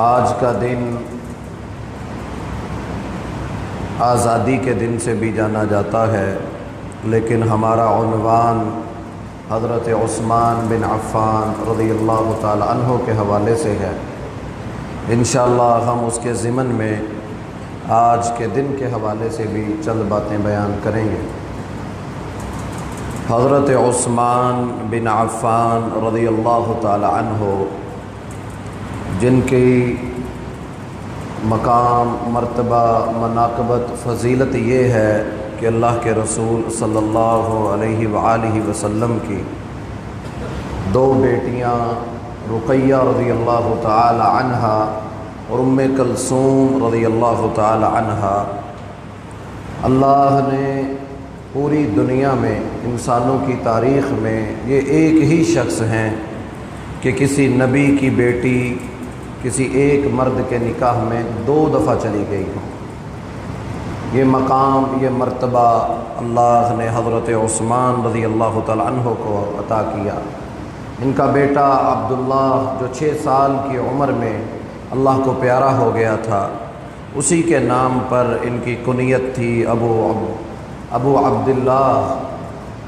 آج کا دن آزادی کے دن سے بھی جانا جاتا ہے، لیکن ہمارا عنوان حضرت عثمان بن عفان رضی اللہ تعالی عنہ کے حوالے سے ہے۔ انشاءاللہ ہم اس کے ضمن میں آج کے دن کے حوالے سے بھی چند باتیں بیان کریں گے۔ حضرت عثمان بن عفان رضی اللہ تعالی عنہ، جن کی مقام، مرتبہ، مناقبت، فضیلت یہ ہے کہ اللہ کے رسول صلی اللہ علیہ وآلہ وسلم کی دو بیٹیاں رقیہ رضی اللہ تعالی عنہا اور ام کلثوم رضی اللہ تعالی عنہا، اللہ نے پوری دنیا میں، انسانوں کی تاریخ میں یہ ایک ہی شخص ہیں کہ کسی نبی کی بیٹی کسی ایک مرد کے نکاح میں 2 دفعہ چلی گئی ہوں۔ یہ مقام، یہ مرتبہ اللہ نے حضرت عثمان رضی اللہ تعالی عنہ کو عطا کیا۔ ان کا بیٹا عبداللہ جو 6 سال کی عمر میں اللہ کو پیارا ہو گیا تھا، اسی کے نام پر ان کی کنیت تھی ابو عبداللہ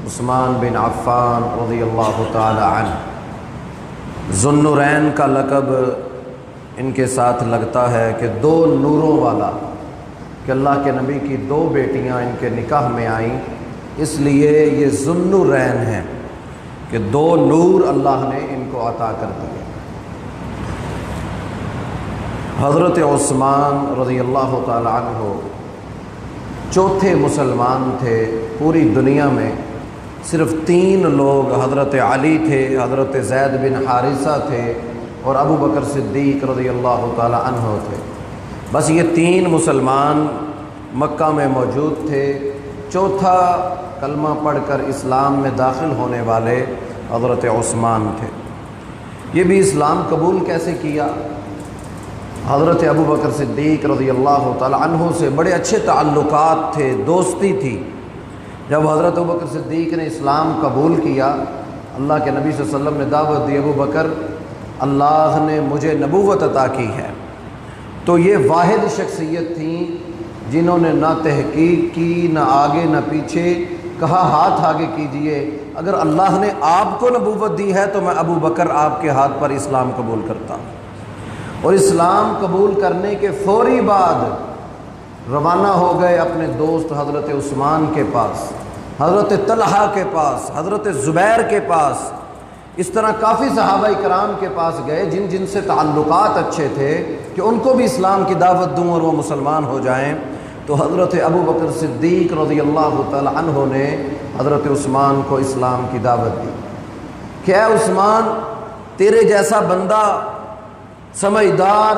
عثمان بن عفان رضی اللہ تعالی عنہ۔ ذو النورین کا لقب ان کے ساتھ لگتا ہے کہ 2 نوروں والا، کہ اللہ کے نبی کی 2 بیٹیاں ان کے نکاح میں آئیں، اس لیے یہ ذو النورین ہیں کہ 2 نور اللہ نے ان کو عطا کر دیے۔ حضرت عثمان رضی اللہ تعالی عنہ چوتھے مسلمان تھے پوری دنیا میں۔ صرف 3 لوگ، حضرت علی تھے، حضرت زید بن حارثہ تھے اور ابو بکر صدیق رضی اللہ تعالی عنہ تھے۔ بس یہ 3 مسلمان مکہ میں موجود تھے۔ چوتھا کلمہ پڑھ کر اسلام میں داخل ہونے والے حضرت عثمان تھے۔ یہ بھی اسلام قبول کیسے کیا؟ حضرت ابو بکر صدیق رضی اللہ تعالی عنہ سے بڑے اچھے تعلقات تھے، دوستی تھی۔ جب حضرت ابو بکر صدیق نے اسلام قبول کیا، اللہ کے نبی صلی اللہ علیہ وسلم نے دعوت دی، ابو بکر اللہ نے مجھے نبوت عطا کی ہے۔ تو یہ واحد شخصیت تھیں جنہوں نے نہ تحقیق کی، نہ آگے نہ پیچھے، کہا ہاتھ آگے کیجئے، اگر اللہ نے آپ کو نبوت دی ہے تو میں ابو بکر آپ کے ہاتھ پر اسلام قبول کرتا ہوں۔ اور اسلام قبول کرنے کے فوری بعد روانہ ہو گئے اپنے دوست حضرت عثمان کے پاس، حضرت طلحہ کے پاس، حضرت زبیر کے پاس، اس طرح کافی صحابہ کرام کے پاس گئے جن سے تعلقات اچھے تھے کہ ان کو بھی اسلام کی دعوت دوں اور وہ مسلمان ہو جائیں۔ تو حضرت ابو بکر صدیق رضی اللہ تعالی عنہ نے حضرت عثمان کو اسلام کی دعوت دی کہ اے عثمان، تیرے جیسا بندہ سمجھدار،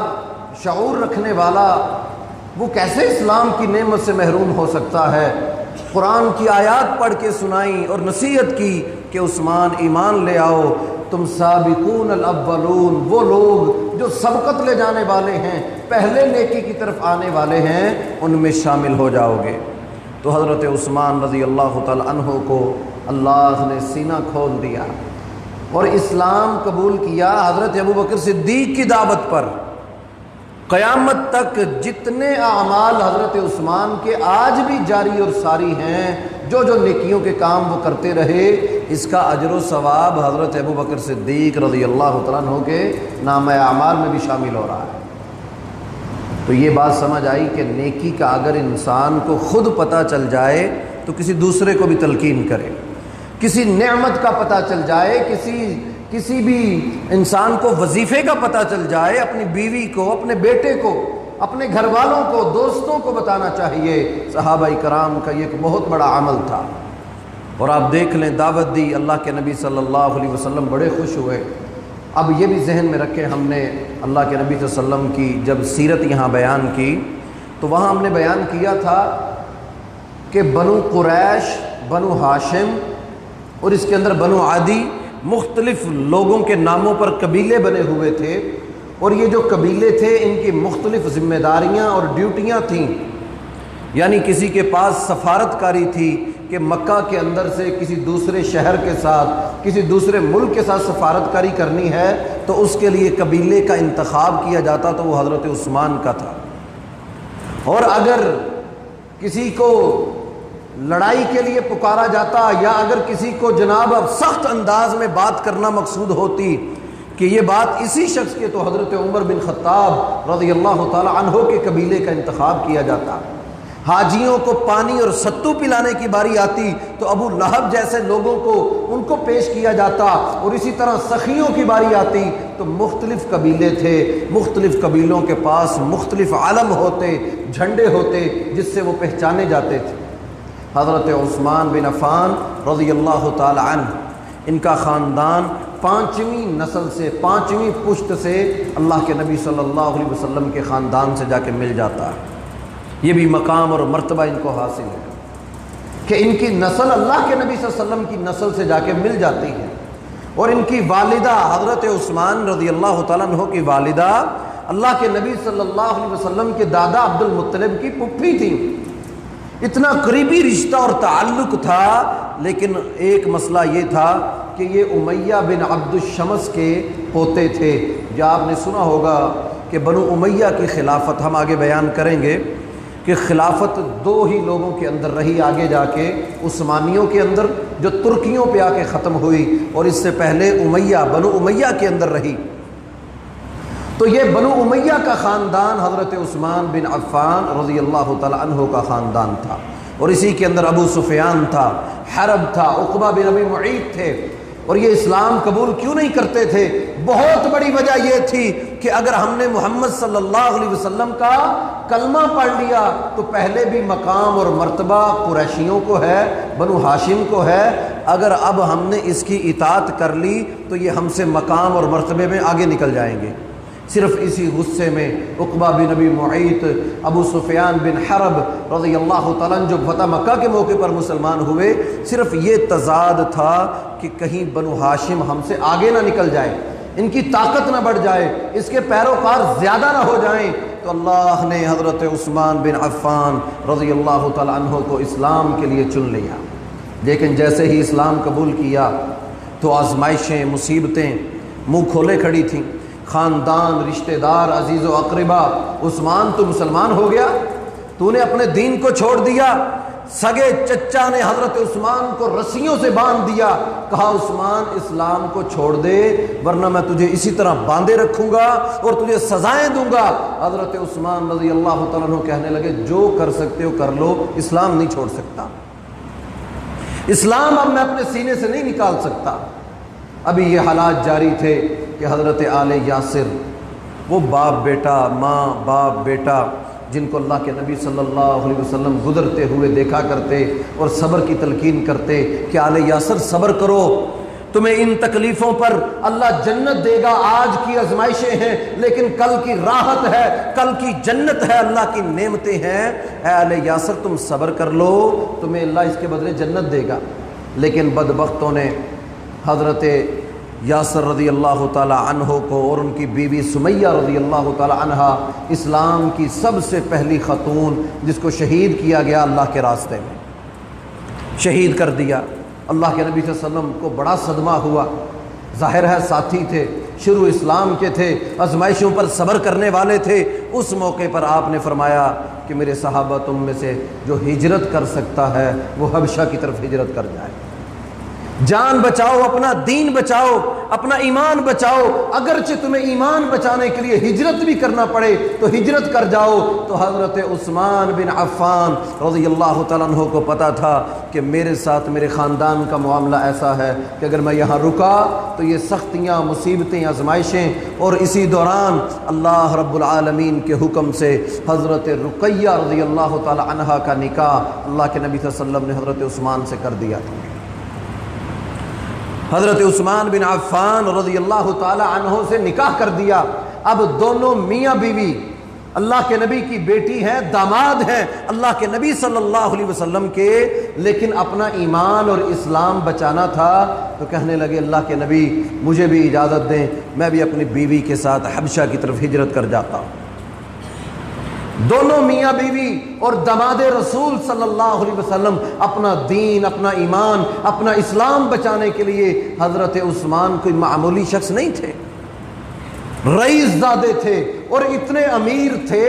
شعور رکھنے والا، وہ کیسے اسلام کی نعمت سے محروم ہو سکتا ہے؟ قرآن کی آیات پڑھ کے سنائی اور نصیحت کی کہ عثمان ایمان لے آؤ، تم سابقون الاولون، وہ لوگ جو سبقت لے جانے والے ہیں، پہلے نیکی کی طرف آنے والے ہیں، ان میں شامل ہو جاؤ گے۔ تو حضرت عثمان رضی اللہ تعالی عنہ کو اللہ نے سینہ کھول دیا اور اسلام قبول کیا حضرت ابو بکر صدیق کی دعوت پر۔ قیامت تک جتنے اعمال حضرت عثمان کے آج بھی جاری اور ساری ہیں، جو نیکیوں کے کام وہ کرتے رہے، اس کا اجر و ثواب حضرت ابو بکر صدیق رضی اللہ تعالیٰ عنہ کے نامہ اعمال میں بھی شامل ہو رہا ہے۔ تو یہ بات سمجھ آئی کہ نیکی کا اگر انسان کو خود پتہ چل جائے تو کسی دوسرے کو بھی تلقین کرے، کسی نعمت کا پتہ چل جائے، کسی بھی انسان کو وظیفے کا پتہ چل جائے، اپنی بیوی کو، اپنے بیٹے کو، اپنے گھر والوں کو، دوستوں کو بتانا چاہیے۔ صحابہ کرام کا یہ ایک بہت بڑا عمل تھا۔ اور آپ دیکھ لیں، دعوت دی، اللہ کے نبی صلی اللہ علیہ وسلم بڑے خوش ہوئے۔ اب یہ بھی ذہن میں رکھیں، ہم نے اللہ کے نبی صلی اللہ علیہ وسلم کی جب سیرت یہاں بیان کی تو وہاں ہم نے بیان کیا تھا کہ بنو قریش، بنو ہاشم اور اس کے اندر بنو عدی، مختلف لوگوں کے ناموں پر قبیلے بنے ہوئے تھے، اور یہ جو قبیلے تھے ان کی مختلف ذمہ داریاں اور ڈیوٹیاں تھیں۔ یعنی کسی کے پاس سفارت کاری تھی، کہ مکہ کے اندر سے کسی دوسرے شہر کے ساتھ، کسی دوسرے ملک کے ساتھ سفارت کاری کرنی ہے تو اس کے لیے قبیلے کا انتخاب کیا جاتا تو وہ حضرت عثمان کا تھا۔ اور اگر کسی کو لڑائی کے لیے پکارا جاتا یا اگر کسی کو جناب اب سخت انداز میں بات کرنا مقصود ہوتی کہ یہ بات اسی شخص کے، تو حضرت عمر بن خطاب رضی اللہ تعالی عنہ کے قبیلے کا انتخاب کیا جاتا۔ حاجیوں کو پانی اور ستو پلانے کی باری آتی تو ابو لہب جیسے لوگوں کو ان کو پیش کیا جاتا، اور اسی طرح سخیوں کی باری آتی تو مختلف قبیلے تھے، مختلف قبیلوں کے پاس مختلف علم ہوتے، جھنڈے ہوتے جس سے وہ پہچانے جاتے تھے۔ حضرت عثمان بن عفان رضی اللہ تعالی عنہ، ان کا خاندان 5ویں نسل سے، 5ویں پشت سے اللہ کے نبی صلی اللہ علیہ وسلم کے خاندان سے جا کے مل جاتا ہے۔ یہ بھی مقام اور مرتبہ ان کو حاصل ہے کہ ان کی نسل اللہ کے نبی صلی اللہ علیہ وسلم کی نسل سے جا کے مل جاتی ہے۔ اور ان کی والدہ حضرت عثمان رضی اللہ تعالیٰ عنہ کی والدہ اللہ کے نبی صلی اللہ علیہ وسلم کے دادا عبد المطلب کی پھپھی تھیں۔ اتنا قریبی رشتہ اور تعلق تھا، لیکن ایک مسئلہ یہ تھا کہ یہ امیہ بن عبد الشمس کے پوتے تھے۔ جو آپ نے سنا ہوگا کہ بنو امیہ کی خلافت، ہم آگے بیان کریں گے کہ خلافت 2 ہی لوگوں کے اندر رہی، آگے جا کے عثمانیوں کے اندر جو ترکیوں پہ آ کے ختم ہوئی، اور اس سے پہلے امیہ، بنو امیہ کے اندر رہی۔ تو یہ بنو امیہ کا خاندان حضرت عثمان بن عفان رضی اللہ تعالی عنہ کا خاندان تھا، اور اسی کے اندر ابو سفیان تھا، حرب تھا، عقبہ بن ابی معیط تھے۔ اور یہ اسلام قبول کیوں نہیں کرتے تھے؟ بہت بڑی وجہ یہ تھی کہ اگر ہم نے محمد صلی اللہ علیہ وسلم کا کلمہ پڑھ لیا تو پہلے بھی مقام اور مرتبہ قریشیوں کو ہے، بنو ہاشم کو ہے، اگر اب ہم نے اس کی اطاعت کر لی تو یہ ہم سے مقام اور مرتبے میں آگے نکل جائیں گے۔ صرف اسی غصے میں عقبہ بن ابی معیط، ابو سفیان بن حرب رضی اللہ تعالیٰ عنہ جو فتح مکہ کے موقع پر مسلمان ہوئے، صرف یہ تضاد تھا کہ کہیں بنو ہاشم ہم سے آگے نہ نکل جائے، ان کی طاقت نہ بڑھ جائے، اس کے پیروکار زیادہ نہ ہو جائیں۔ تو اللہ نے حضرت عثمان بن عفان رضی اللہ تعالیٰ عنہ کو اسلام کے لیے چن لیا۔ لیکن جیسے ہی اسلام قبول کیا تو آزمائشیں، مصیبتیں منہ کھولے کھڑی تھیں۔ خاندان، رشتہ دار، عزیز و اقربا، عثمان تو مسلمان ہو گیا، تو نے اپنے دین کو چھوڑ دیا۔ سگے چچا نے حضرت عثمان کو رسیوں سے باندھ دیا، کہا عثمان اسلام کو چھوڑ دے ورنہ میں تجھے اسی طرح باندھے رکھوں گا اور تجھے سزائیں دوں گا۔ حضرت عثمان رضی اللہ تعالیٰ عنہ کہنے لگے جو کر سکتے ہو کر لو، اسلام نہیں چھوڑ سکتا، اسلام اب میں اپنے سینے سے نہیں نکال سکتا۔ ابھی یہ حالات جاری تھے کہ حضرت آل یاسر، وہ باپ بیٹا، ماں باپ بیٹا، جن کو اللہ کے نبی صلی اللہ علیہ وسلم گزرتے ہوئے دیکھا کرتے اور صبر کی تلقین کرتے کہ آل یاسر صبر کرو، تمہیں ان تکلیفوں پر اللہ جنت دے گا، آج کی آزمائشیں ہیں لیکن کل کی راحت ہے، کل کی جنت ہے، اللہ کی نعمتیں ہیں، اے آل یاسر تم صبر کر لو، تمہیں اللہ اس کے بدلے جنت دے گا۔ لیکن بدبختوں نے حضرت یاسر رضی اللہ تعالی عنہ کو اور ان کی بیوی سمیہ رضی اللہ تعالی عنہا، اسلام کی سب سے پہلی خاتون جس کو شہید کیا گیا اللہ کے راستے میں، شہید کر دیا۔ اللہ کے نبی صلی اللہ علیہ وسلم کو بڑا صدمہ ہوا، ظاہر ہے ساتھی تھے، شروع اسلام کے تھے، آزمائشوں پر صبر کرنے والے تھے۔ اس موقع پر آپ نے فرمایا کہ میرے صحابہ تم میں سے جو ہجرت کر سکتا ہے وہ حبشہ کی طرف ہجرت کر جائے، جان بچاؤ، اپنا دین بچاؤ، اپنا ایمان بچاؤ، اگرچہ تمہیں ایمان بچانے کے لیے ہجرت بھی کرنا پڑے تو ہجرت کر جاؤ۔ تو حضرت عثمان بن عفان رضی اللہ تعالیٰ عنہ کو پتا تھا کہ میرے ساتھ میرے خاندان کا معاملہ ایسا ہے کہ اگر میں یہاں رکا تو یہ سختیاں، مصیبتیں، آزمائشیں، اور اسی دوران اللہ رب العالمین کے حکم سے حضرت رقیہ رضی اللہ تعالیٰ عنہا کا نکاح اللہ کے نبی صلی اللہ علیہ وسلم نے حضرت عثمان سے کر دیا تھا۔ حضرت عثمان بن عفان رضی اللہ تعالی عنہ سے نکاح کر دیا۔ اب دونوں میاں بیوی اللہ کے نبی کی بیٹی ہیں، داماد ہیں اللہ کے نبی صلی اللہ علیہ وسلم کے، لیکن اپنا ایمان اور اسلام بچانا تھا تو کہنے لگے اللہ کے نبی مجھے بھی اجازت دیں، میں بھی اپنی بیوی کے ساتھ حبشہ کی طرف ہجرت کر جاتا ہوں۔ دونوں میاں بیوی اور داماد رسول صلی اللہ علیہ وسلم اپنا دین، اپنا ایمان، اپنا اسلام بچانے کے لیے حضرت عثمان کوئی معمولی شخص نہیں تھے، رئیس زادے تھے اور اتنے امیر تھے۔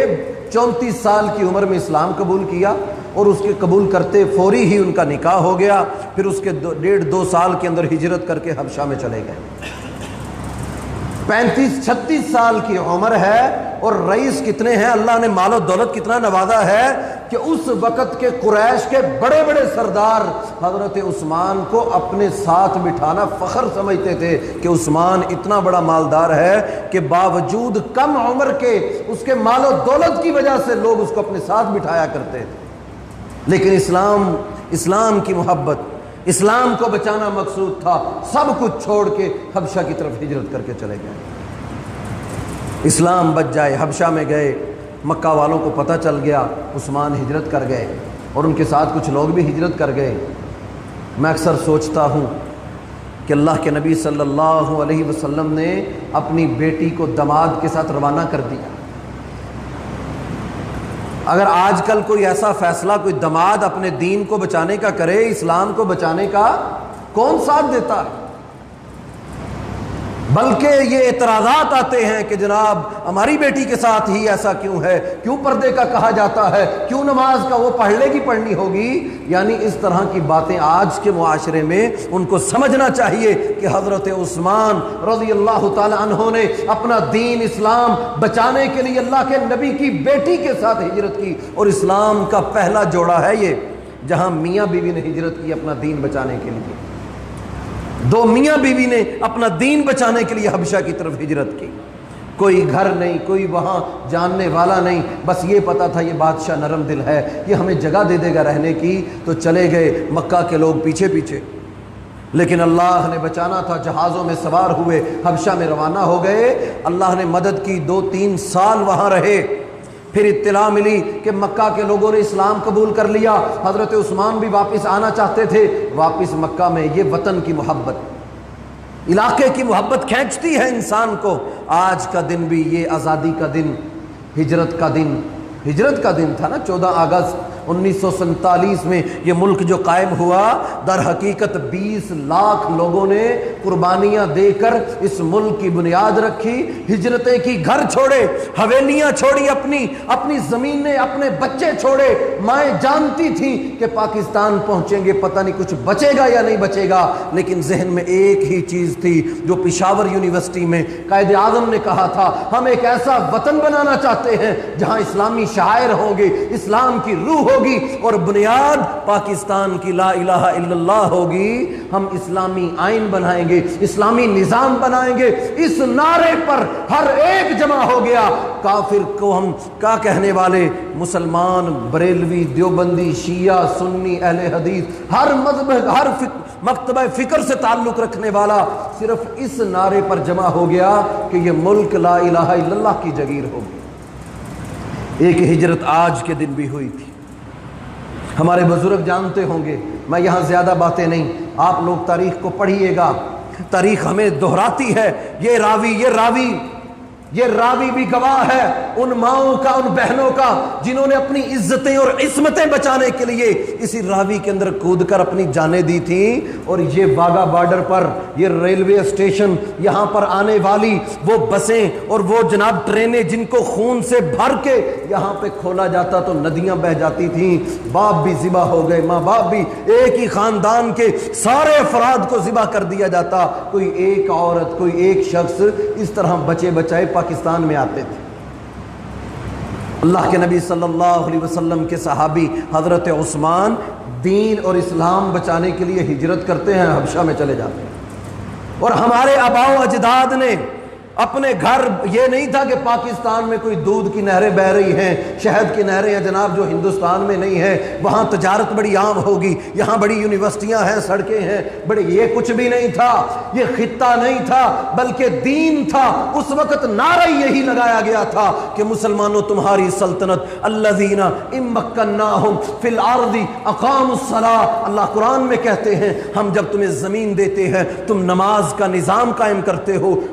34 سال کی عمر میں اسلام قبول کیا اور اس کے قبول کرتے فوری ہی ان کا نکاح ہو گیا، پھر اس کے 1.5-2 سال کے اندر ہجرت کر کے حبشہ میں چلے گئے۔ 35-36 سال کی عمر ہے اور رئیس کتنے ہیں، اللہ نے مال و دولت کتنا نوازا ہے کہ اس وقت کے قریش کے بڑے بڑے سردار حضرت عثمان کو اپنے ساتھ بٹھانا فخر سمجھتے تھے کہ عثمان اتنا بڑا مالدار ہے کہ باوجود کم عمر کے اس کے مال و دولت کی وجہ سے لوگ اس کو اپنے ساتھ بٹھایا کرتے تھے۔ لیکن اسلام کی محبت، اسلام کو بچانا مقصود تھا، سب کچھ چھوڑ کے حبشہ کی طرف ہجرت کر کے چلے گئے۔ اسلام بچ جائے، حبشہ میں گئے، مکہ والوں کو پتہ چل گیا، عثمان ہجرت کر گئے اور ان کے ساتھ کچھ لوگ بھی ہجرت کر گئے۔ میں اکثر سوچتا ہوں کہ اللہ کے نبی صلی اللہ علیہ وسلم نے اپنی بیٹی کو داماد کے ساتھ روانہ کر دیا۔ اگر آج کل کوئی ایسا فیصلہ کوئی داماد اپنے دین کو بچانے کا کرے، اسلام کو بچانے کا، کون ساتھ دیتا ہے؟ بلکہ یہ اعتراضات آتے ہیں کہ جناب ہماری بیٹی کے ساتھ ہی ایسا کیوں ہے، کیوں پردے کا کہا جاتا ہے، کیوں نماز کا وہ پڑھ لے گی پڑھنی ہوگی۔ یعنی اس طرح کی باتیں آج کے معاشرے میں ان کو سمجھنا چاہیے کہ حضرت عثمان رضی اللہ تعالی عنہ نے اپنا دین اسلام بچانے کے لیے اللہ کے نبی کی بیٹی کے ساتھ ہجرت کی، اور اسلام کا پہلا جوڑا ہے یہ جہاں میاں بیوی نے ہجرت کی اپنا دین بچانے کے لیے۔ 2 میاں بیوی نے اپنا دین بچانے کے لیے حبشہ کی طرف ہجرت کی۔ کوئی گھر نہیں، کوئی وہاں جاننے والا نہیں، بس یہ پتا تھا یہ بادشاہ نرم دل ہے، یہ ہمیں جگہ دے دے گا رہنے کی، تو چلے گئے مکہ کے لوگ پیچھے پیچھے۔ لیکن اللہ نے بچانا تھا، جہازوں میں سوار ہوئے، حبشہ میں روانہ ہو گئے، اللہ نے مدد کی، 2-3 سال وہاں رہے۔ پھر اطلاع ملی کہ مکہ کے لوگوں نے اسلام قبول کر لیا، حضرت عثمان بھی واپس آنا چاہتے تھے۔ واپس مکہ میں یہ وطن کی محبت، علاقے کی محبت کھینچتی ہے انسان کو۔ آج کا دن بھی یہ آزادی کا دن، ہجرت کا دن تھا نا، 14 اگست 1947 میں یہ ملک جو قائم ہوا، در حقیقت 20 لاکھ لوگوں نے قربانیاں دے کر اس ملک کی بنیاد رکھی، ہجرتیں کی، گھر چھوڑے، حویلیاں چھوڑی، اپنی زمینیں، اپنے بچے چھوڑے۔ مائیں جانتی تھیں کہ پاکستان پہنچیں گے پتہ نہیں کچھ بچے گا یا نہیں بچے گا، لیکن ذہن میں ایک ہی چیز تھی جو پشاور یونیورسٹی میں قائد اعظم نے کہا تھا، ہم ایک ایسا وطن بنانا چاہتے ہیں جہاں اسلامی شاعر ہوں گے، اسلام کی روح ہوگی اور بنیاد پاکستان کی لا الہ الا اللہ ہوگی۔ ہم اسلامی آئین بنائیں گے، اسلامی نظام بنائیں گے۔ اس نعرے پر ہر ایک جمع ہو گیا۔ کافر کو ہم کیا کہنے والے، مسلمان، بریلوی، دیوبندی، شیعہ، سنی، اہل حدیث، ہر مذہب، ہر مکتبہ فکر سے تعلق رکھنے والا صرف اس نعرے پر جمع ہو گیا کہ یہ ملک لا الہ الا اللہ کی جگیر ہوگی۔ ایک ہجرت آج کے دن بھی ہوئی تھی، ہمارے بزرگ جانتے ہوں گے، میں یہاں زیادہ باتیں نہیں، آپ لوگ تاریخ کو پڑھیے گا، تاریخ ہمیں دہراتی ہے۔ یہ راوی بھی گواہ ہے ان ماؤں کا، ان بہنوں کا جنہوں نے اپنی عزتیں اور عصمتیں بچانے کے لیے اسی راوی کے اندر کود کر اپنی جانیں دی تھیں۔ اور یہ واگا بارڈر پر، یہ ریلوے اسٹیشن، یہاں پر آنے والی وہ بسیں اور وہ جناب ٹرینیں جن کو خون سے بھر کے یہاں پہ کھولا جاتا تو ندیاں بہہ جاتی تھیں، باپ بھی ذبح ہو گئے، ماں باپ بھی، ایک ہی خاندان کے سارے افراد کو ذبح کر دیا جاتا، کوئی ایک عورت، کوئی ایک شخص اس طرح بچے بچائے پاکستان میں آتے تھے۔ اللہ کے نبی صلی اللہ علیہ وسلم کے صحابی حضرت عثمان دین اور اسلام بچانے کے لیے ہجرت کرتے ہیں، حبشہ میں چلے جاتے ہیں۔ اور ہمارے آباء و اجداد نے اپنے گھر، یہ نہیں تھا کہ پاکستان میں کوئی دودھ کی نہریں بہہ رہی ہیں، شہد کی نہریں ہیں جناب جو ہندوستان میں نہیں ہے، وہاں تجارت بڑی عام ہوگی، یہاں بڑی یونیورسٹیاں ہیں، سڑکیں ہیں بڑے، یہ کچھ بھی نہیں تھا، یہ خطہ نہیں تھا بلکہ دین تھا۔ اس وقت نعرہ یہی لگایا گیا تھا کہ مسلمانوں تمہاری سلطنت، الذین ان مکناہم فی الارض اقاموا الصلاۃ، اللہ قرآن میں کہتے ہیں ہم جب تمہیں زمین دیتے ہیں تم نماز کا نظام قائم کرتے ہو،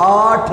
8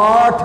8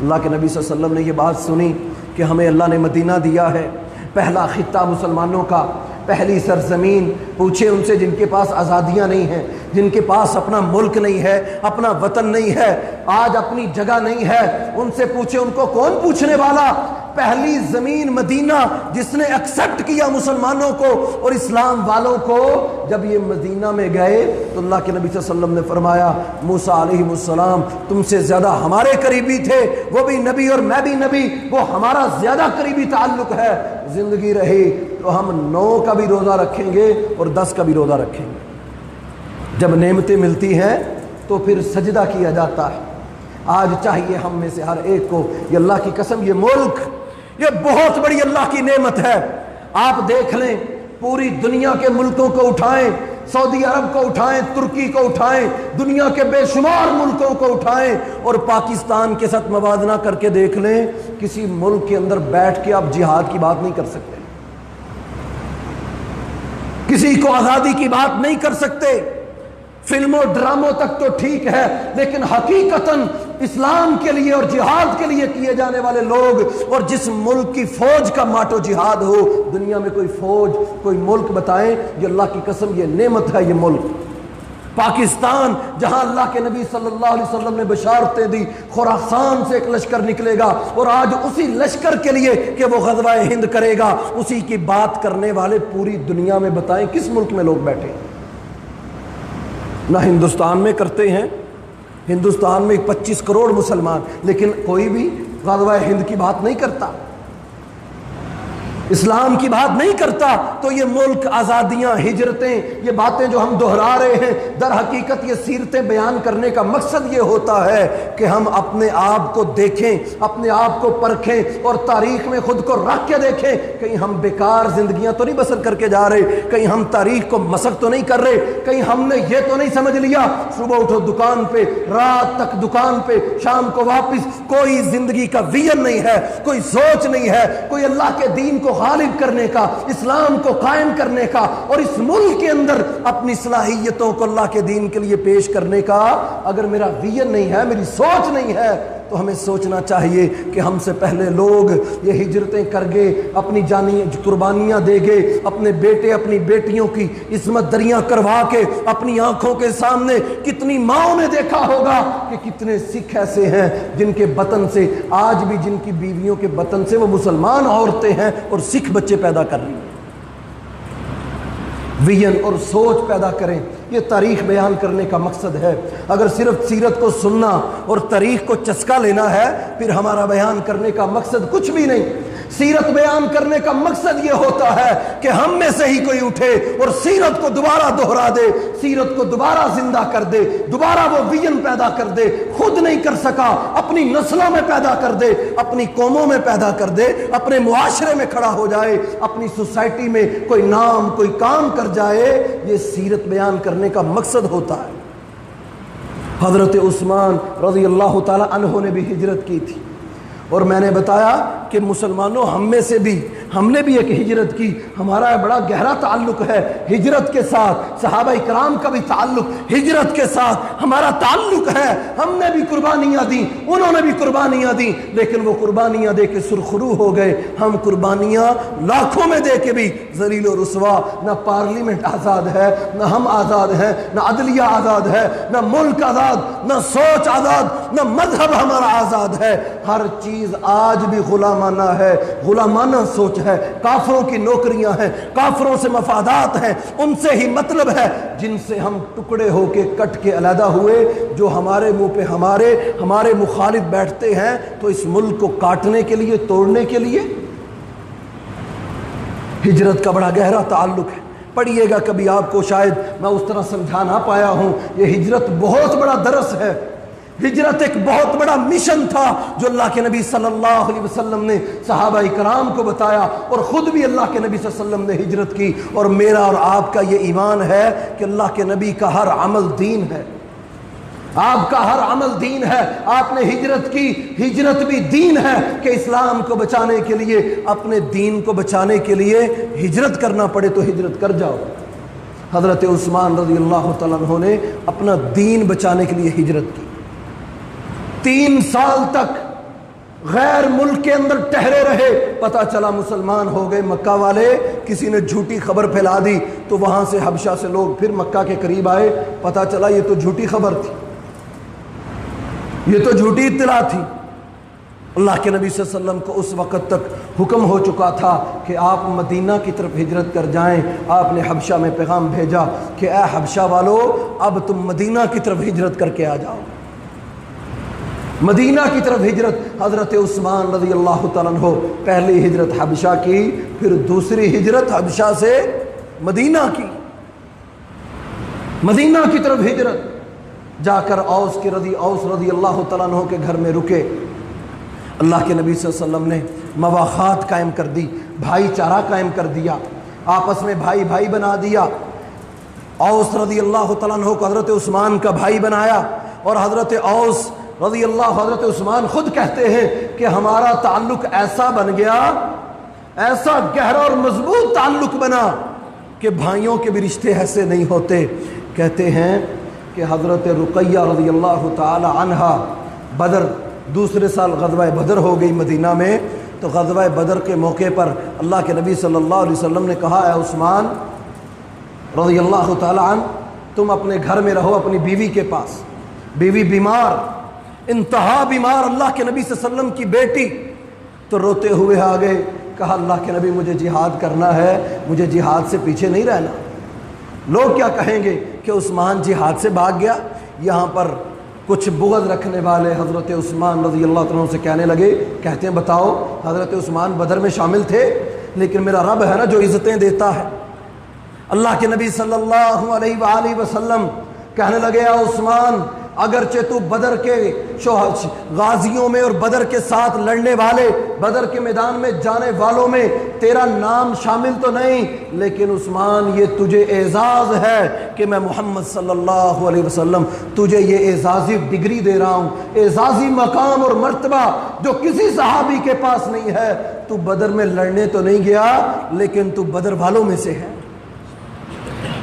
اللہ کے نبی صلی اللہ علیہ وسلم نے یہ بات سنی کہ ہمیں اللہ نے مدینہ دیا ہے، پہلا خطہ مسلمانوں کا، پہلی سرزمین۔ پوچھے ان سے جن کے پاس آزادیاں نہیں ہیں، جن کے پاس اپنا ملک نہیں ہے، اپنا وطن نہیں ہے، آج اپنی جگہ نہیں ہے، ان سے پوچھے، ان کو کون پوچھنے والا؟ پہلی زمین مدینہ جس نے ایکسپٹ کیا مسلمانوں کو اور اسلام والوں کو۔ جب یہ مدینہ میں گئے تو اللہ کے نبی صلی اللہ علیہ وسلم نے فرمایا موسیٰ علیہ السلام تم سے زیادہ ہمارے قریبی تھے، وہ بھی نبی اور میں بھی نبی، وہ ہمارا زیادہ قریبی تعلق ہے۔ زندگی رہی تو ہم 9 کا بھی روزہ رکھیں گے اور 10 کا بھی روزہ رکھیں گے۔ جب نعمتیں ملتی ہیں تو پھر سجدہ کیا جاتا ہے۔ آج چاہیے ہم میں سے ہر ایک کو، یہ اللہ کی قسم، یہ ملک یہ بہت بڑی اللہ کی نعمت ہے۔ آپ دیکھ لیں، پوری دنیا کے ملکوں کو اٹھائیں، سعودی عرب کو اٹھائیں، ترکی کو اٹھائیں، دنیا کے بے شمار ملکوں کو اٹھائیں اور پاکستان کے ساتھ موازنہ کر کے دیکھ لیں، کسی ملک کے اندر بیٹھ کے آپ جہاد کی بات نہیں کر سکتے، کسی کو آزادی کی بات نہیں کر سکتے۔ فلموں ڈراموں تک تو ٹھیک ہے، لیکن حقیقتاً اسلام کے لیے اور جہاد کے لیے کیے جانے والے لوگ، اور جس ملک کی فوج کا ماٹو جہاد ہو، دنیا میں کوئی فوج کوئی ملک بتائیں یہ اللہ کی قسم یہ نعمت ہے۔ یہ ملک پاکستان جہاں اللہ کے نبی صلی اللہ علیہ وسلم نے بشارتیں دی، خراسان سے ایک لشکر نکلے گا اور آج اسی لشکر کے لیے کہ وہ غزوہ ہند کرے گا، اسی کی بات کرنے والے پوری دنیا میں بتائیں کس ملک میں لوگ بیٹھے ہیں؟ نہ ہندوستان میں کرتے ہیں، ہندوستان میں 25 کروڑ مسلمان، لیکن کوئی بھی غزوہ ہند کی بات نہیں کرتا، اسلام کی بات نہیں کرتا۔ تو یہ ملک، آزادیاں، ہجرتیں، یہ باتیں جو ہم دہرا رہے ہیں، در حقیقت یہ سیرتیں بیان کرنے کا مقصد یہ ہوتا ہے کہ ہم اپنے آپ کو دیکھیں، اپنے آپ کو پرکھیں اور تاریخ میں خود کو رکھ کے دیکھیں، کہیں ہم بیکار زندگیاں تو نہیں بسر کر کے جا رہے، کہیں ہم تاریخ کو مسخ تو نہیں کر رہے، کہیں ہم نے یہ تو نہیں سمجھ لیا صبح اٹھو دکان پہ، رات تک دکان پہ، شام کو واپس، کوئی زندگی کا ویژن نہیں ہے، کوئی سوچ نہیں ہے، کوئی اللہ کے دین کو غالب کرنے کا، اسلام کو قائم کرنے کا اور اس ملک کے اندر اپنی صلاحیتوں کو اللہ کے دین کے لیے پیش کرنے کا۔ اگر میرا ویژن نہیں ہے، میری سوچ نہیں ہے، تو ہمیں سوچنا چاہیے کہ ہم سے پہلے لوگ یہ ہجرتیں کر گئے، اپنی جانی قربانیاں دے گئے، اپنے بیٹے اپنی بیٹیوں کی عصمت دریاں کروا کے اپنی آنکھوں کے سامنے کتنی ماؤں نے دیکھا ہوگا کہ کتنے سکھ ایسے ہیں جن کے بطن سے آج بھی، جن کی بیویوں کے بطن سے وہ مسلمان عورتیں ہیں اور سکھ بچے پیدا کر رہی ہیں۔ ویژن اور سوچ پیدا کریں، یہ تاریخ بیان کرنے کا مقصد ہے۔ اگر صرف سیرت کو سننا اور تاریخ کو چسکا لینا ہے، پھر ہمارا بیان کرنے کا مقصد کچھ بھی نہیں۔ سیرت بیان کرنے کا مقصد یہ ہوتا ہے کہ ہم میں سے ہی کوئی اٹھے اور سیرت کو دوبارہ دہرا دے، سیرت کو دوبارہ زندہ کر دے، دوبارہ وہ ویژن پیدا کر دے۔ خود نہیں کر سکا، اپنی نسلوں میں پیدا کر دے، اپنی قوموں میں پیدا کر دے، اپنے معاشرے میں کھڑا ہو جائے، اپنی سوسائٹی میں کوئی نام کوئی کام کر جائے۔ یہ سیرت بیان کرنے کا مقصد ہوتا ہے۔ حضرت عثمان رضی اللہ تعالی عنہ نے بھی ہجرت کی تھی، اور میں نے بتایا کہ مسلمانوں ہم نے بھی ایک ہجرت کی، ہمارا بڑا گہرا تعلق ہے ہجرت کے ساتھ، صحابہ کرام کا بھی تعلق ہجرت کے ساتھ ہمارا تعلق ہے۔ ہم نے بھی قربانیاں دی، انہوں نے بھی قربانیاں دی، لیکن وہ قربانیاں دے کے سرخرو ہو گئے، ہم قربانیاں لاکھوں میں دے کے بھی ذلیل و رسوا۔ نہ پارلیمنٹ آزاد ہے، نہ ہم آزاد ہیں، نہ عدلیہ آزاد ہے، نہ ملک آزاد، نہ سوچ آزاد، نہ مذہب ہمارا آزاد ہے۔ ہر چیز آج بھی غلامانہ ہے، غلامانہ سوچ ہے، کافروں کی نوکریاں ہیں، کافروں سے مفادات ہیں، ان سے ہی مطلب ہے جن سے ہم ٹکڑے ہو کے کٹ کے علیحدہ ہوئے۔ جو ہمارے منہ پہ ہمارے مخالف بیٹھتے ہیں تو اس ملک کو کاٹنے کے لیے، توڑنے کے لیے۔ ہجرت کا بڑا گہرا تعلق ہے، پڑھیے گا کبھی، آپ کو شاید میں اس طرح سمجھا نہ پایا ہوں۔ یہ ہجرت بہت بڑا درس ہے، ہجرت ایک بہت بڑا مشن تھا جو اللہ کے نبی صلی اللہ علیہ وسلم نے صحابہ کرام کو بتایا، اور خود بھی اللہ کے نبی صلی اللہ علیہ وسلم نے ہجرت کی۔ اور میرا اور آپ کا یہ ایمان ہے کہ اللہ کے نبی کا ہر عمل دین ہے، آپ کا ہر عمل دین ہے۔ آپ نے ہجرت کی، ہجرت بھی دین ہے کہ اسلام کو بچانے کے لیے، اپنے دین کو بچانے کے لیے ہجرت کرنا پڑے تو ہجرت کر جاؤ۔ حضرت عثمان رضی اللہ تعالیٰ عنہ نے اپنا دین بچانے کے لیے ہجرت کی۔ 3 سال تک غیر ملک کے اندر ٹہرے رہے، پتہ چلا مسلمان ہو گئے مکہ والے، کسی نے جھوٹی خبر پھیلا دی تو وہاں سے حبشہ سے لوگ پھر مکہ کے قریب آئے، پتہ چلا یہ تو جھوٹی خبر تھی، یہ تو جھوٹی اطلاع تھی۔ اللہ کے نبی صلی اللہ علیہ وسلم کو اس وقت تک حکم ہو چکا تھا کہ آپ مدینہ کی طرف ہجرت کر جائیں۔ آپ نے حبشہ میں پیغام بھیجا کہ اے حبشہ والو، اب تم مدینہ کی طرف ہجرت کر کے آ جاؤ۔ مدینہ کی طرف ہجرت، حضرت عثمان رضی اللہ تعالیٰ عنہ پہلی ہجرت حبشہ کی، پھر دوسری ہجرت حبشہ سے مدینہ کی، مدینہ کی طرف ہجرت، جا کر اوس رضی اللہ تعالیٰ عنہ کے گھر میں رکے۔ اللہ کے نبی صلی اللہ علیہ وسلم نے مواخات قائم کر دی، بھائی چارہ قائم کر دیا، آپس میں بھائی بھائی بنا دیا۔ اوس رضی اللہ تعالیٰ عنہ کو حضرت عثمان کا بھائی بنایا، اور حضرت اوس رضی اللہ، حضرت عثمان خود کہتے ہیں کہ ہمارا تعلق ایسا بن گیا، ایسا گہرا اور مضبوط تعلق بنا کہ بھائیوں کے بھی رشتے ایسے نہیں ہوتے۔ کہتے ہیں کہ حضرت رقیہ رضی اللہ تعالی عنہا بدر، دوسرے سال غزوہ بدر ہو گئی مدینہ میں، تو غزوہ بدر کے موقع پر اللہ کے نبی صلی اللہ علیہ وسلم نے کہا، اے عثمان رضی اللہ تعالی عنہ، تم اپنے گھر میں رہو اپنی بیوی کے پاس، بیوی بیمار، انتہا بیمار، اللہ کے نبی صلی اللہ علیہ وسلم کی بیٹی۔ تو روتے ہوئے آ گئے، کہا اللہ کے نبی مجھے جہاد کرنا ہے، مجھے جہاد سے پیچھے نہیں رہنا، لوگ کیا کہیں گے کہ عثمان جہاد سے بھاگ گیا۔ یہاں پر کچھ بغض رکھنے والے حضرت عثمان رضی اللہ عنہ سے کہنے لگے، کہتے ہیں بتاؤ حضرت عثمان بدر میں شامل تھے، لیکن میرا رب ہے نا جو عزتیں دیتا ہے۔ اللہ کے نبی صلی اللہ علیہ وآلہ وسلم کہنے لگے، اے عثمان اگرچہ تو بدر کے غازیوں میں اور بدر کے ساتھ لڑنے والے، بدر کے میدان میں جانے والوں میں تیرا نام شامل تو نہیں، لیکن عثمان یہ تجھے اعزاز ہے کہ میں محمد صلی اللہ علیہ وسلم تجھے یہ اعزازی ڈگری دے رہا ہوں، اعزازی مقام اور مرتبہ جو کسی صحابی کے پاس نہیں ہے۔ تو بدر میں لڑنے تو نہیں گیا، لیکن تو بدر والوں میں سے ہے،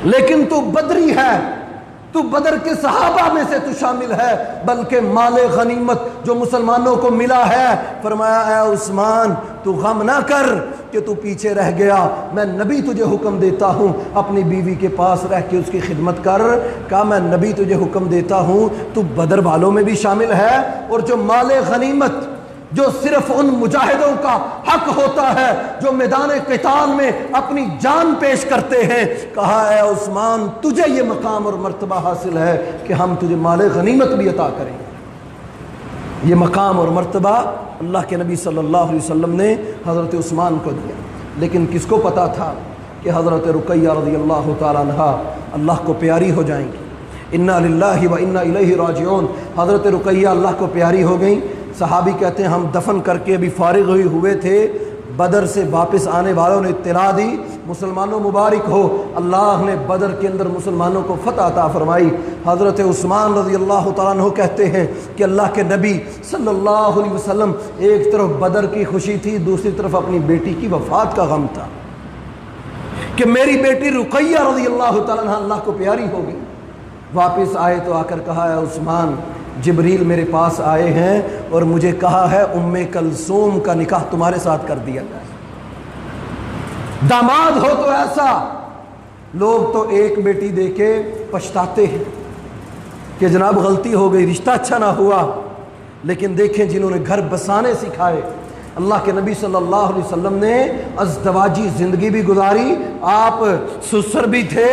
لیکن تو بدری ہے، تو بدر کے صحابہ میں سے تو شامل ہے، بلکہ مال غنیمت جو مسلمانوں کو ملا ہے۔ فرمایا اے عثمان تو غم نہ کر کہ تو پیچھے رہ گیا، میں نبی تجھے حکم دیتا ہوں اپنی بیوی کے پاس رہ کے اس کی خدمت کر۔ کہا میں نبی تجھے حکم دیتا ہوں تو بدر والوں میں بھی شامل ہے، اور جو مال غنیمت جو صرف ان مجاہدوں کا حق ہوتا ہے جو میدان قتال میں اپنی جان پیش کرتے ہیں، کہا اے عثمان تجھے یہ مقام اور مرتبہ حاصل ہے کہ ہم تجھے مال غنیمت بھی عطا کریں گے۔ یہ مقام اور مرتبہ اللہ کے نبی صلی اللہ علیہ وسلم نے حضرت عثمان کو دیا، لیکن کس کو پتا تھا کہ حضرت رقیہ رضی اللہ تعالی عنہا اللہ کو پیاری ہو جائیں گی۔ انا للہ و انا الیہ راجعون، حضرت رقیہ اللہ کو پیاری ہو گئیں۔ صحابی کہتے ہیں ہم دفن کر کے ابھی فارغ ہوئے تھے، بدر سے واپس آنے والوں نے اطلاع دی، مسلمانوں مبارک ہو، اللہ نے بدر کے اندر مسلمانوں کو فتح عطا فرمائی۔ حضرت عثمان رضی اللہ تعالیٰ عنہ کہتے ہیں کہ اللہ کے نبی صلی اللہ علیہ وسلم ایک طرف بدر کی خوشی تھی، دوسری طرف اپنی بیٹی کی وفات کا غم تھا کہ میری بیٹی رقیہ رضی اللہ تعالیٰ عنہ اللہ کو پیاری ہو گئی۔ واپس آئے تو آ کر کہا اے عثمان جبریل میرے پاس آئے ہیں اور مجھے کہا ہے ام کلثوم کا نکاح تمہارے ساتھ کر دیا جائے، داماد ہو تو ایسا۔ لوگ تو ایک بیٹی دے کے پچھتاتے ہیں کہ جناب غلطی ہو گئی، رشتہ اچھا نہ ہوا، لیکن دیکھیں جنہوں نے گھر بسانے سکھائے، اللہ کے نبی صلی اللہ علیہ وسلم نے ازدواجی زندگی بھی گزاری، آپ سسر بھی تھے،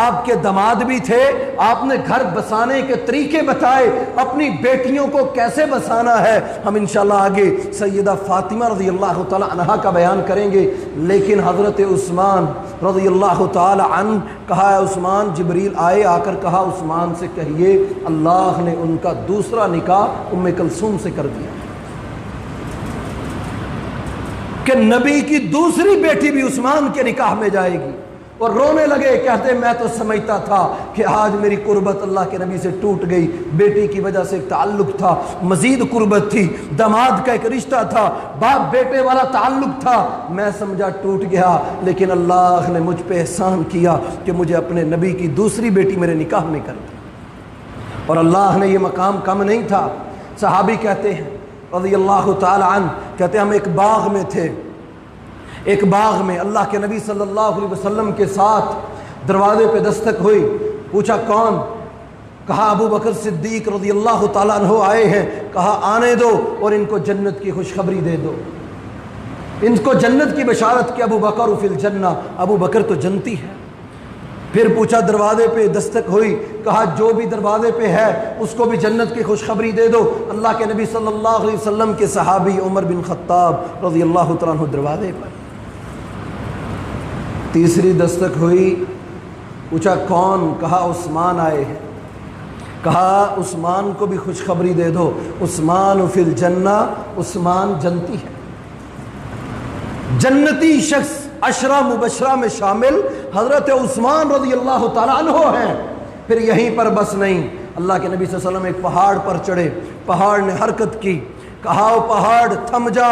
آپ کے داماد بھی تھے، آپ نے گھر بسانے کے طریقے بتائے، اپنی بیٹیوں کو کیسے بسانا ہے۔ ہم انشاءاللہ آگے سیدہ فاطمہ رضی اللہ تعالی عنہا کا بیان کریں گے، لیکن حضرت عثمان رضی اللہ تعالی عنہ کہا ہے عثمان جبریل آئے، آ کر کہا عثمان سے کہیے اللہ نے ان کا دوسرا نکاح ام کلثوم سے کر دیا کہ نبی کی دوسری بیٹی بھی عثمان کے نکاح میں جائے گی۔ اور رونے لگے، کہتے میں تو سمجھتا تھا کہ آج میری قربت اللہ کے نبی سے ٹوٹ گئی، بیٹی کی وجہ سے ایک تعلق تھا، مزید قربت تھی، داماد کا ایک رشتہ تھا، باپ بیٹے والا تعلق تھا، میں سمجھا ٹوٹ گیا، لیکن اللہ نے مجھ پہ احسان کیا کہ مجھے اپنے نبی کی دوسری بیٹی میرے نکاح میں کر دی، اور اللہ نے یہ مقام کم نہیں تھا۔ صحابی کہتے ہیں رضی اللہ تعالی عنہ کہتے ہیں ہم ایک باغ میں تھے، ایک باغ میں اللہ کے نبی صلی اللہ علیہ وسلم کے ساتھ دروازے پہ دستک ہوئی، پوچھا کون؟ کہا ابو بکر صدیق رضی اللہ تعالیٰ عنہ آئے ہیں۔ کہا آنے دو اور ان کو جنت کی خوشخبری دے دو، ان کو جنت کی بشارت کہ ابو بکر فی الجنہ، ابو بکر تو جنتی ہے۔ پھر پوچھا دروازے پہ دستک ہوئی، کہا جو بھی دروازے پہ ہے اس کو بھی جنت کی خوشخبری دے دو۔ اللہ کے نبی صلی اللہ علیہ وسلم کے صحابی عمر بن خطاب رضی اللہ تعالیٰ عنہ دروازے پر۔ تیسری دستک ہوئی، پوچھا کون؟ کہا عثمان آئے ہیں۔ کہا عثمان کو بھی خوشخبری دے دو، عثمان فی الجنہ، عثمان جنتی ہے، جنتی شخص عشرہ مبشرہ میں شامل حضرت عثمان رضی اللہ تعالیٰ عنہ ہیں۔ پھر یہیں پر بس نہیں، اللہ کے نبی صلی اللہ علیہ وسلم ایک پہاڑ پر چڑھے، پہاڑ نے حرکت کی، کہا او پہاڑ تھم جا،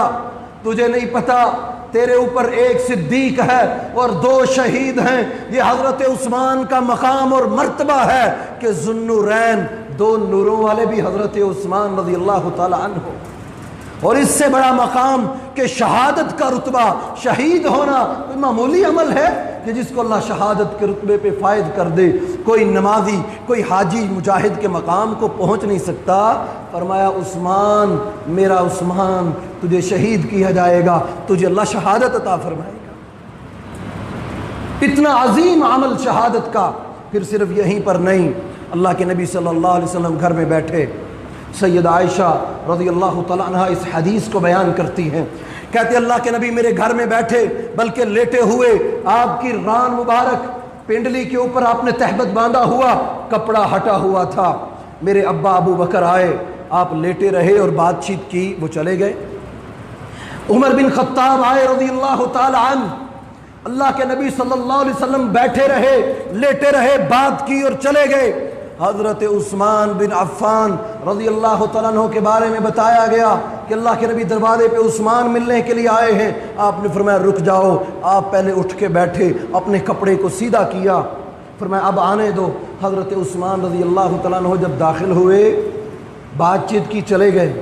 تجھے نہیں پتا تیرے اوپر ایک صدیق ہے اور دو شہید ہیں۔ یہ حضرت عثمان کا مقام اور مرتبہ ہے کہ ذوالنورین، دو نوروں والے بھی حضرت عثمان رضی اللہ تعالی عنہ، اور اس سے بڑا مقام کہ شہادت کا رتبہ، شہید ہونا کوئی معمولی عمل ہے کہ جس کو اللہ شہادت کے رتبے پہ فائد کر دے۔ کوئی نمازی، کوئی حاجی مجاہد کے مقام کو پہنچ نہیں سکتا۔ فرمایا عثمان، میرا عثمان، تجھے شہید کیا جائے گا، تجھے اللہ شہادت عطا فرمائے گا۔ اتنا عظیم عمل شہادت کا۔ پھر صرف یہیں پر نہیں، اللہ کے نبی صلی اللہ علیہ وسلم گھر میں بیٹھے، سید عائشہ رضی اللہ تعالیٰ عنہ اس حدیث کو بیان کرتی ہیں، کہتے اللہ کے نبی میرے گھر میں بیٹھے، بلکہ لیٹے ہوئے، آپ کی ران مبارک پنڈلی کے اوپر آپ نے تہبت باندھا ہوا، کپڑا ہٹا ہوا تھا۔ میرے ابا ابو بکر آئے، آپ لیٹے رہے اور بات چیت کی، وہ چلے گئے۔ عمر بن خطاب آئے رضی اللہ تعالی عنہ، اللہ کے نبی صلی اللہ علیہ وسلم بیٹھے رہے، لیٹے رہے، بات کی اور چلے گئے۔ حضرت عثمان بن عفان رضی اللہ تعالیٰ عنہ کے بارے میں بتایا گیا کہ اللہ کے نبی دروازے پہ عثمان ملنے کے لیے آئے ہیں۔ آپ نے فرمایا رک جاؤ، آپ پہلے اٹھ کے بیٹھے، اپنے کپڑے کو سیدھا کیا، فرمایا اب آنے دو۔ حضرت عثمان رضی اللہ تعالیٰ عنہ جب داخل ہوئے، بات چیت کی، چلے گئے،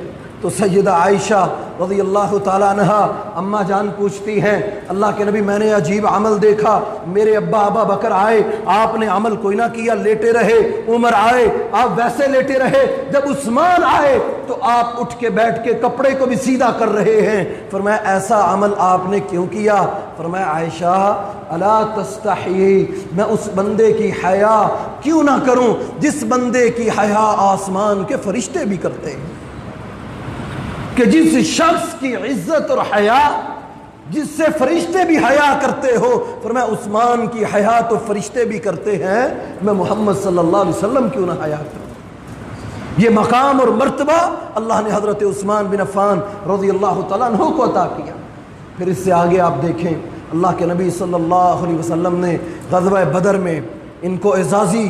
تو سیدہ عائشہ رضی اللہ تعالیٰ عنہ اماں جان پوچھتی ہیں اللہ کے نبی میں نے عجیب عمل دیکھا، میرے ابا بکر آئے، آپ نے عمل کوئی نہ کیا، لیٹے رہے، عمر آئے، آپ ویسے لیٹے رہے، جب عثمان آئے تو آپ اٹھ کے بیٹھ کے کپڑے کو بھی سیدھا کر رہے ہیں۔ فرمایا ایسا عمل آپ نے کیوں کیا؟ فرمایا عائشہ الا تستحیی، میں اس بندے کی حیا کیوں نہ کروں جس بندے کی حیا آسمان کے فرشتے بھی کرتے ہیں، کہ جس شخص کی عزت اور حیا جس سے فرشتے بھی حیا کرتے ہو، فرمایا عثمان کی حیا تو فرشتے بھی کرتے ہیں، میں محمد صلی اللہ علیہ وسلم کیوں نہ حیا کروں۔ یہ مقام اور مرتبہ اللہ نے حضرت عثمان بن عفان رضی اللہ تعالیٰ عنہ کو عطا کیا۔ پھر اس سے آگے آپ دیکھیں اللہ کے نبی صلی اللہ علیہ وسلم نے غزوہ بدر میں ان کو اعزازی،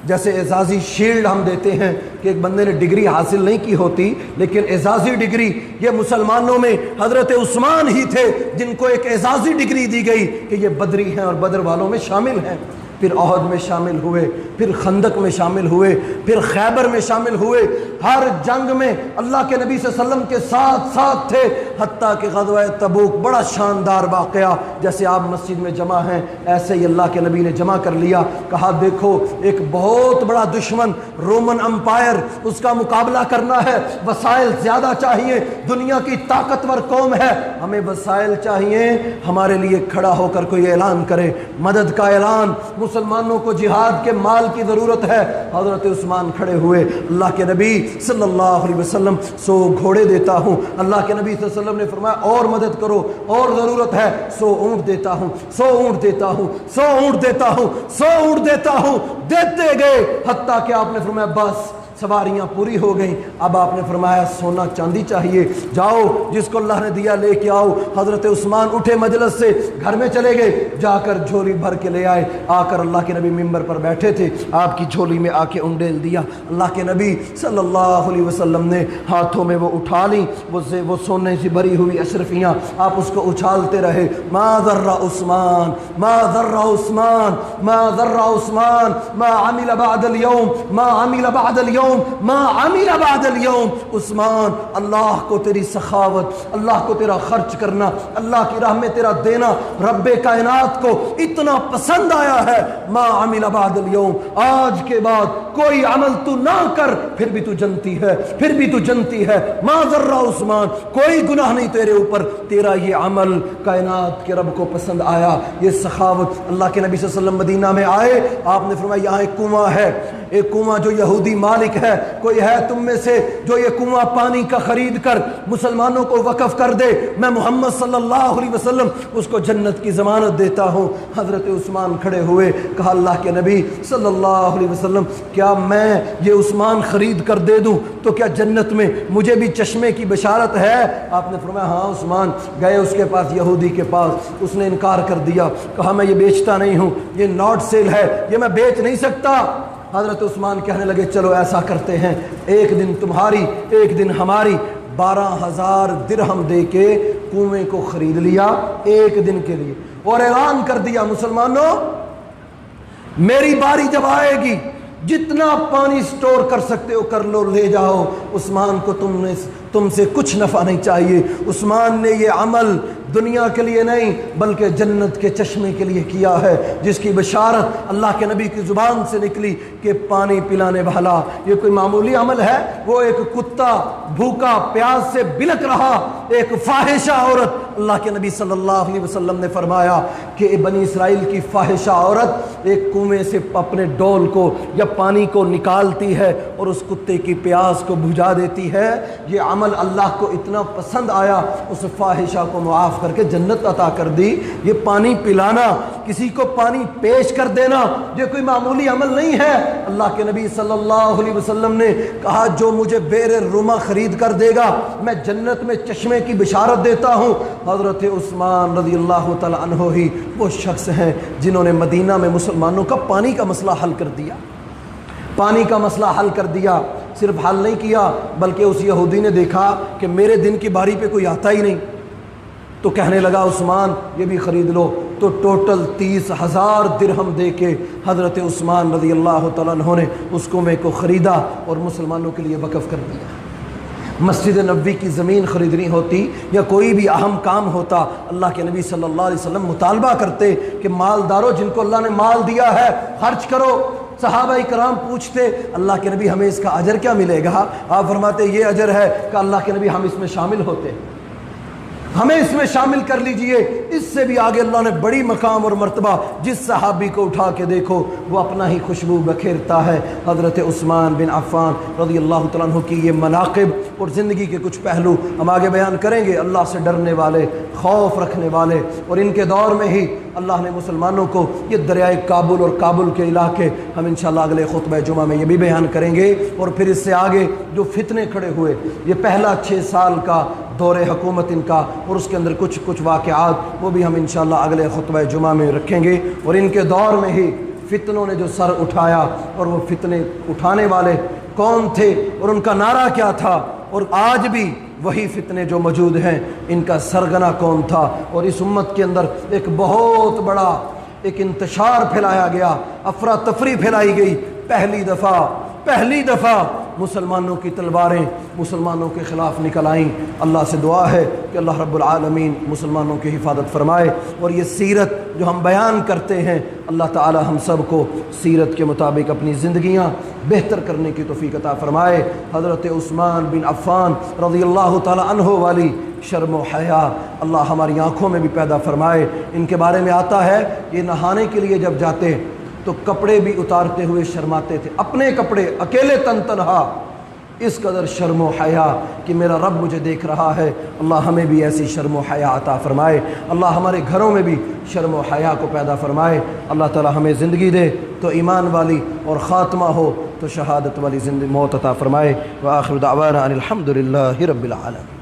جیسے اعزازی شیلڈ ہم دیتے ہیں کہ ایک بندے نے ڈگری حاصل نہیں کی ہوتی، لیکن اعزازی ڈگری یہ مسلمانوں میں حضرت عثمان ہی تھے جن کو ایک اعزازی ڈگری دی گئی کہ یہ بدری ہیں اور بدر والوں میں شامل ہیں۔ پھر احد میں شامل ہوئے، پھر خندق میں شامل ہوئے، پھر خیبر میں شامل ہوئے، ہر جنگ میں اللہ کے نبی صلی اللہ علیہ وسلم کے ساتھ ساتھ تھے، حتیٰ کہ غزوہ تبوک بڑا شاندار واقعہ، جیسے آپ مسجد میں جمع ہیں ایسے ہی اللہ کے نبی نے جمع کر لیا، کہا دیکھو ایک بہت بڑا دشمن رومن امپائر، اس کا مقابلہ کرنا ہے، وسائل زیادہ چاہیے، دنیا کی طاقتور قوم ہے، ہمیں وسائل چاہیے، ہمارے لیے کھڑا ہو کر کوئی اعلان کرے، مدد کا اعلان، مسلمانوں کو جہاد کے مال کی ضرورت ہے۔ حضرت عثمان کھڑے ہوئے، اللہ کے نبی صلی اللہ علیہ وسلم 100 گھوڑے دیتا ہوں، اللہ کے نبی صلی اللہ علیہ وسلم نے فرمایا اور مدد کرو، اور ضرورت ہے، 100 اونٹ دیتا ہوں، 100 اونٹ دیتا ہوں، 100 اونٹ دیتا ہوں، 100 اونٹ دیتا ہوں، دیتے گئے، حتیٰ کہ آپ نے فرمایا بس سواریاں پوری ہو گئیں۔ اب آپ نے فرمایا سونا چاندی چاہیے، جاؤ جس کو اللہ نے دیا لے کے آؤ۔ حضرت عثمان اٹھے مجلس سے، گھر میں چلے گئے، جا کر جھولی بھر کے لے آئے، آ کر اللہ کے نبی ممبر پر بیٹھے تھے، آپ کی جھولی میں آ کے انڈیل دیا۔ اللہ کے نبی صلی اللہ علیہ وسلم نے ہاتھوں میں وہ اٹھا لی، وہ سونے سے بھری ہوئی اشرفیاں، آپ اس کو اچھالتے رہے، ما ضر عثمان، ما ضر عثمان، ما ضر عثمان، ما عمل بعد اليوم، ما عمل بعد اليوم اليوم ما عمل بعد اليوم۔ عثمان، اللہ کو تیری سخاوت، اللہ کو تیرا خرچ کرنا، اللہ کی راہ میں تیرا دینا رب کائنات کو اتنا پسند آیا ہے، ما عمل بعد اليوم، آج کے بعد کوئی عمل تو نہ کر، پھر بھی تو جنتی ہے، پھر بھی تو جنتی ہے۔ ما ذرہ عثمان، کوئی گناہ نہیں تیرے اوپر، تیرا یہ عمل کائنات کے رب کو پسند آیا، یہ سخاوت۔ اللہ کے نبی صلی اللہ علیہ وسلم مدینہ میں آئے، آپ نے فرمایا یہاں ایک کنواں ہے، ایک کنواں جو یہودی مالک ہے، کوئی ہے تم میں سے جو یہ کنواں پانی کا خرید کر مسلمانوں کو وقف کر دے، میں محمد صلی اللہ علیہ وسلم اس کو جنت کی ضمانت دیتا ہوں۔ حضرت عثمان کھڑے ہوئے، کہا اللہ کے نبی صلی اللہ علیہ وسلم کیا میں یہ عثمان خرید کر دے دوں تو کیا جنت میں مجھے بھی چشمے کی بشارت ہے؟ آپ نے فرمایا ہاں۔ عثمان گئے اس کے پاس، یہودی کے پاس، اس نے انکار کر دیا، کہا میں یہ بیچتا نہیں ہوں، یہ ناٹ سیل ہے، یہ میں بیچ نہیں سکتا۔ حضرت عثمان کہنے لگے چلو ایسا کرتے ہیں، ایک دن تمہاری ایک دن ہماری، 12,000 درہم دے کے کنویں کو خرید لیا ایک دن کے لیے، اور اعلان کر دیا مسلمانوں میری باری جب آئے گی جتنا پانی سٹور کر سکتے ہو کر لو، لے جاؤ۔ عثمان کو تم سے کچھ نفع نہیں چاہیے۔ عثمان نے یہ عمل دنیا کے لیے نہیں بلکہ جنت کے چشمے کے لیے کیا ہے، جس کی بشارت اللہ کے نبی کی زبان سے نکلی کہ پانی پلانے والا یہ کوئی معمولی عمل ہے؟ وہ ایک کتا بھوکا پیاس سے بلک رہا، ایک فاحشہ عورت، اللہ کے نبی صلی اللہ علیہ وسلم نے فرمایا کہ بنی اسرائیل کی فاحشہ عورت ایک کنویں سے اپنے ڈول کو یا پانی کو نکالتی ہے اور اس کتے کی پیاس کو بجھا دیتی ہے۔ یہ عمل اللہ کو اتنا پسند آیا، اس فاحشہ کو معاف کر کے جنت عطا کر دی۔ یہ پانی پلانا، کسی کو پانی پیش کر دینا، یہ کوئی معمولی عمل نہیں ہے۔ اللہ کے نبی صلی اللہ علیہ وسلم نے کہا جو مجھے بیر روما خرید کر دے گا میں جنت میں چشمے کی بشارت دیتا ہوں۔ حضرت عثمان رضی اللہ تعالی عنہ ہی وہ شخص ہیں جنہوں نے مدینہ میں مسلمانوں کا پانی کا مسئلہ حل کر دیا، پانی کا مسئلہ حل کر دیا۔ صرف حل نہیں کیا بلکہ اس یہودی نے دیکھا کہ میرے دن کی باری پہ کوئی آتا ہی نہیں، تو کہنے لگا عثمان یہ بھی خرید لو، تو ٹوٹل 30,000 درہم دے کے حضرت عثمان رضی اللہ تعالیٰ عنہ نے اس کنویں کو خریدا اور مسلمانوں کے لیے وقف کر دیا۔ مسجد نبوی کی زمین خریدنی ہوتی یا کوئی بھی اہم کام ہوتا، اللہ کے نبی صلی اللہ علیہ وسلم مطالبہ کرتے کہ مالداروں جن کو اللہ نے مال دیا ہے خرچ کرو۔ صحابہ کرام پوچھتے اللہ کے نبی ہمیں اس کا اجر کیا ملے گا؟ آپ فرماتے یہ اجر ہے کہ اللہ کے نبی ہم اس میں شامل ہوتے، ہمیں اس میں شامل کر لیجئے۔ اس سے بھی آگے اللہ نے بڑی مقام اور مرتبہ، جس صحابی کو اٹھا کے دیکھو وہ اپنا ہی خوشبو بکھیرتا ہے۔ حضرت عثمان بن عفان رضی اللہ تعالیٰ عنہ کی یہ مناقب اور زندگی کے کچھ پہلو ہم آگے بیان کریں گے۔ اللہ سے ڈرنے والے، خوف رکھنے والے، اور ان کے دور میں ہی اللہ نے مسلمانوں کو یہ دریائے کابل اور کابل کے علاقے ہم انشاءاللہ اگلے خطبہ جمعہ میں یہ بھی بیان کریں گے، اور پھر اس سے آگے جو فتنے کھڑے ہوئے، یہ پہلا 6 سال کا دور حکومت ان کا، اور اس کے اندر کچھ واقعات وہ بھی ہم انشاءاللہ اگلے خطبہ جمعہ میں رکھیں گے۔ اور ان کے دور میں ہی فتنوں نے جو سر اٹھایا، اور وہ فتنے اٹھانے والے کون تھے اور ان کا نعرہ کیا تھا، اور آج بھی وہی فتنے جو موجود ہیں ان کا سرغنہ کون تھا، اور اس امت کے اندر ایک بہت بڑا ایک انتشار پھیلایا گیا، افراتفری پھیلائی گئی۔ پہلی دفعہ مسلمانوں کی تلواریں مسلمانوں کے خلاف نکل آئیں۔ اللہ سے دعا ہے کہ اللہ رب العالمین مسلمانوں کی حفاظت فرمائے، اور یہ سیرت جو ہم بیان کرتے ہیں اللہ تعالی ہم سب کو سیرت کے مطابق اپنی زندگیاں بہتر کرنے کی توفیق عطا فرمائے۔ حضرت عثمان بن عفان رضی اللہ تعالی عنہ والی شرم و حیا اللہ ہماری آنکھوں میں بھی پیدا فرمائے۔ ان کے بارے میں آتا ہے یہ نہانے کے لیے جب جاتے تو کپڑے بھی اتارتے ہوئے شرماتے تھے، اپنے کپڑے اکیلے تنہا، اس قدر شرم و حیا کہ میرا رب مجھے دیکھ رہا ہے۔ اللہ ہمیں بھی ایسی شرم و حیا عطا فرمائے، اللہ ہمارے گھروں میں بھی شرم و حیا کو پیدا فرمائے۔ اللہ تعالی ہمیں زندگی دے تو ایمان والی، اور خاتمہ ہو تو شہادت والی موت عطا فرمائے۔ وآخر دعوانا ان الحمد للہ رب العالمین۔